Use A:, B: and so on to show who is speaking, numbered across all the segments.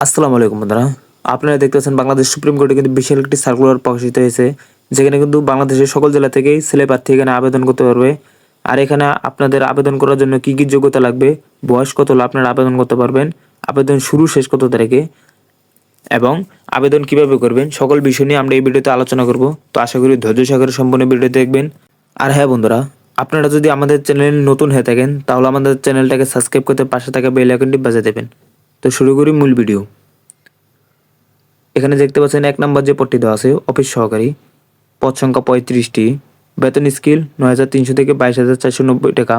A: আসসালামু আলাইকুম বন্ধুরা। আপনারা দেখতেছেন বাংলাদেশ সুপ্রিম কোর্টে কিন্তু বিশাল একটি সার্কুলার প্রকাশিত হয়েছে, যেখানে কিন্তু বাংলাদেশের সকল জেলা থেকেই ছেলে প্রার্থী এখানে আবেদন করতে পারবে। আর এখানে আপনাদের আবেদন করার জন্য কী কী যোগ্যতা লাগবে, বয়স কত হলে আপনারা আবেদন করতে পারবেন, আবেদন শুরু শেষ কত তারিখে এবং আবেদন কিভাবে করবেন, সকল বিষয় নিয়ে আমরা এই ভিডিওতে আলোচনা করব। তো আশা করি ধৈর্য সহকারে সম্পূর্ণ ভিডিও দেখবেন। আর হ্যাঁ বন্ধুরা, আপনারা যদি আমাদের চ্যানেল নতুন হয়ে থাকেন তাহলে আমাদের চ্যানেলটাকে সাবস্ক্রাইব করতে পাশে থাকা বেল আইকনটি বাজিয়ে দেবেন। তো শুরু করি মূল ভিডিও। এখানে দেখতে পাচ্ছেন 1 নম্বর যে পদটি দেওয়া আছে অফিস সহকারী, পদ সংখ্যা 35টি, বেতন স্কেল 9,300 থেকে 22,490 টাকা,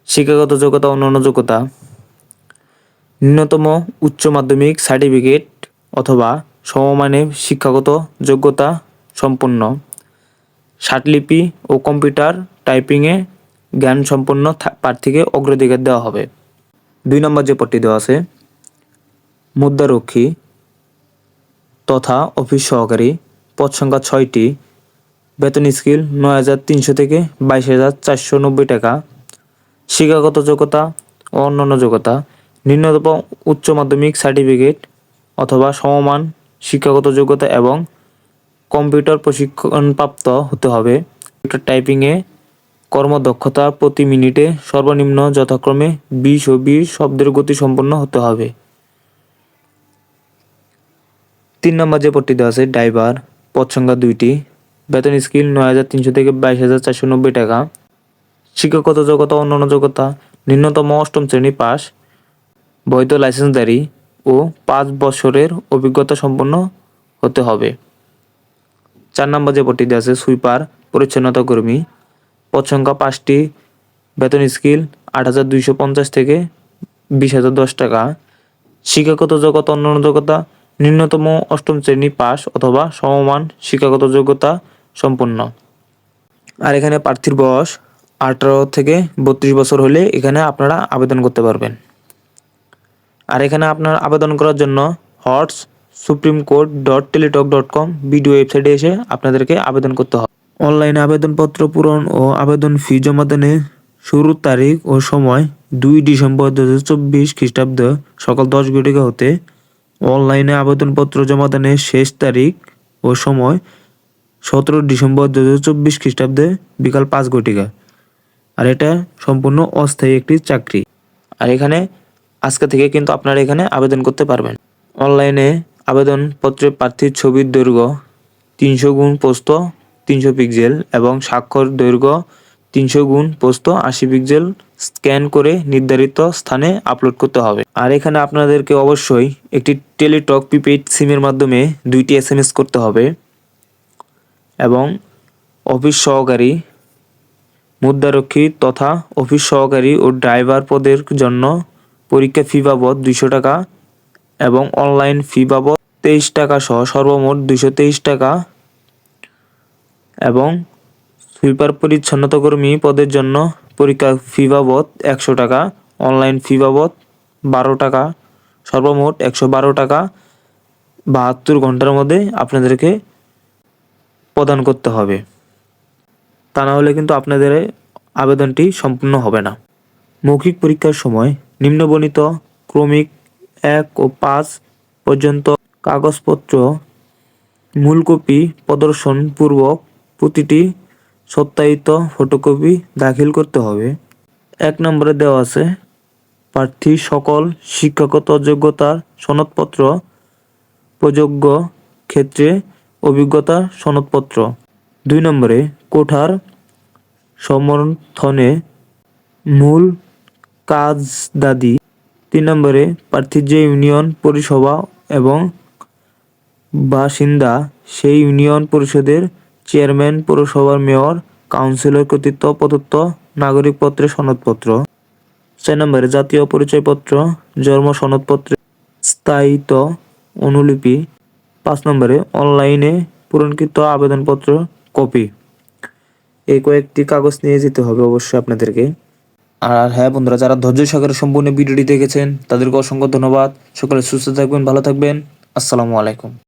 A: শিক্ষাগত যোগ্যতা অন্যান্য যোগ্যতা ন্যূনতম উচ্চ মাধ্যমিক সার্টিফিকেট অথবা সমমানের শিক্ষাগত যোগ্যতা সম্পন্ন, ষাটলিপি ও কম্পিউটার টাইপিংয়ে জ্ঞান সম্পন্ন প্রার্থীকে অগ্রাধিকার দেওয়া হবে। 2 নম্বর যে পদটি দেওয়া আছে মুদ্রারক্ষী তথা অফিস সহকারী, পদ সংখ্যা 6টি, বেতন স্কেল 9,300 থেকে 22,490 টাকা, শিক্ষাগত যোগ্যতা ও অন্যান্য যোগ্যতা ন্যূনতম উচ্চ মাধ্যমিক সার্টিফিকেট অথবা সমমান শিক্ষাগত যোগ্যতা এবং কম্পিউটার প্রশিক্ষণপ্রাপ্ত হতে হবে। কম্পিউটার টাইপিংয়ে কর্মদক্ষতা প্রতি মিনিটে সর্বনিম্ন যথাক্রমে 20 ও 20 শব্দের গতি সম্পন্ন হতে হবে। 3 নম্বর যে পদটি দেওয়া আছে ড্রাইভার, পদ সংখ্যা 2টি, বেতন স্কেল 9,300 থেকে 22,490 টাকা, শিক্ষাগত যোগ্যতা অন্যান্য যোগ্যতা ন্যূনতম 8ম শ্রেণী পাস, বৈধ লাইসেন্সধারী ও 5 বছরের অভিজ্ঞতা সম্পন্ন হতে হবে। 4 নম্বর যে পদটি দেওয়া আছে সুইপার পরিচ্ছন্নতা কর্মী, পদ সংখ্যা 5টি, বেতন স্কেল 8,250 থেকে 20,010 টাকা, শিক্ষাগত যোগ্যতা অন্যান্য যোগ্যতা ন্যূনতম 8ম শ্রেণী পাস অথবা সমমান শিক্ষাগত যোগ্যতা সম্পন্ন। আর এখানে প্রার্থীর বয়স 18 থেকে 32 বছর হলে এখানে আপনারা আবেদন করতে পারবেন। আর এখানে আপনার আবেদন করার জন্য হটস supremecode.teletalk.com ভিডিও ওয়েবসাইটে এসে আপনাদেরকে আবেদন করতে হবে। অনলাইনে আবেদনপত্র পূরণ ও আবেদন ফি জমা দানের শুরুর তারিখ ও সময় 2 ডিসেম্বর 2024 খ্রিস্টাব্দ সকাল 10 ঘটিকা হতে অনলাইনে আবেদনপত্র জমা দানের শেষ তারিখ ও সময় 17 ডিসেম্বর 2024 খ্রিস্টাব্দে বিকাল 5 ঘটিকা। আর এটা সম্পূর্ণ অস্থায়ী একটি চাকরি। আর এখানে আজকে থেকে কিন্তু আপনারা এখানে আবেদন করতে পারবেন। অনলাইনে আবেদনপত্রে প্রার্থীর ছবির দৈর্ঘ্য 300 গুণ প্রস্থ 300 পিক্সেল এবং স্বাক্ষর দৈর্ঘ্য 300 গুণ প্রস্থ 80 পিক্সেল স্ক্যান করে নির্ধারিত স্থানে আপলোড করতে হবে। আর এখানে আপনাদেরকে অবশ্যই একটি টেলিটক প্রিপেইড সিমের মাধ্যমে 2টি SMS করতে হবে এবং অফিস সহকারী, মুদ্রারক্ষী তথা অফিস সহকারী ও ড্রাইভার পদের জন্য পরীক্ষা ফি বাবদ 200 টাকা এবং অনলাইন ফি বাবদ 23 টাকা সহ সর্বমোট 223 টাকা এবং সুইপার পরিচ্ছন্নতা কর্মী পদের জন্য পরীক্ষা ফি বাবদ 100 টাকা, অনলাইন ফি বাবদ 12 টাকা, সর্বমোট 112 টাকা 72 ঘন্টার মধ্যে আপনাদেরকে প্রদান করতে হবে। তা না হলে কিন্তু আপনাদের আবেদনটি সম্পূর্ণ হবে না। মৌখিক পরীক্ষার সময় নিম্নবর্ণিত ক্রমিক 1 ও 5 পর্যন্ত কাগজপত্র মূল কপি প্রদর্শন পূর্বক প্রতিটি সত্যায়িত ফটোকপি দাখিল করতে হবে। 1 নম্বরে দেওয়া আছে প্রার্থী সকল শিক্ষাগত যোগ্যতার সনদপত্র, প্রযোজ্য ক্ষেত্রে অভিজ্ঞতার সনদপত্র। 2 নম্বরে কোঠার সমর্থনে মূল কাজদাদি। 3 নম্বরে প্রার্থীর যে ইউনিয়ন পরিষেবা এবং বাসিন্দা সেই ইউনিয়ন পরিষদের চেয়ারম্যান, পৌরসভার মেয়র, কাউন্সিলর কর্তৃক প্রদত্ত নাগরিকপত্রের সনদপত্র। 4 নম্বরে জাতীয় পরিচয়পত্র, জন্ম সনদপত্রের স্থায়িত অনুলিপি। 5 নম্বরে অনলাইনে পূরণকৃত আবেদনপত্র কপি। এই কয়েকটি কাগজ নিয়ে যেতে হবে অবশ্যই আপনাদেরকে। আর হ্যাঁ বন্ধুরা, যারা ধৈর্য সহকারে সম্পূর্ণ ভিডিওটি দেখেছেন তাদেরকে অসংখ্য ধন্যবাদ। সকলে সুস্থ থাকবেন, ভালো থাকবেন। আসসালামু আলাইকুম।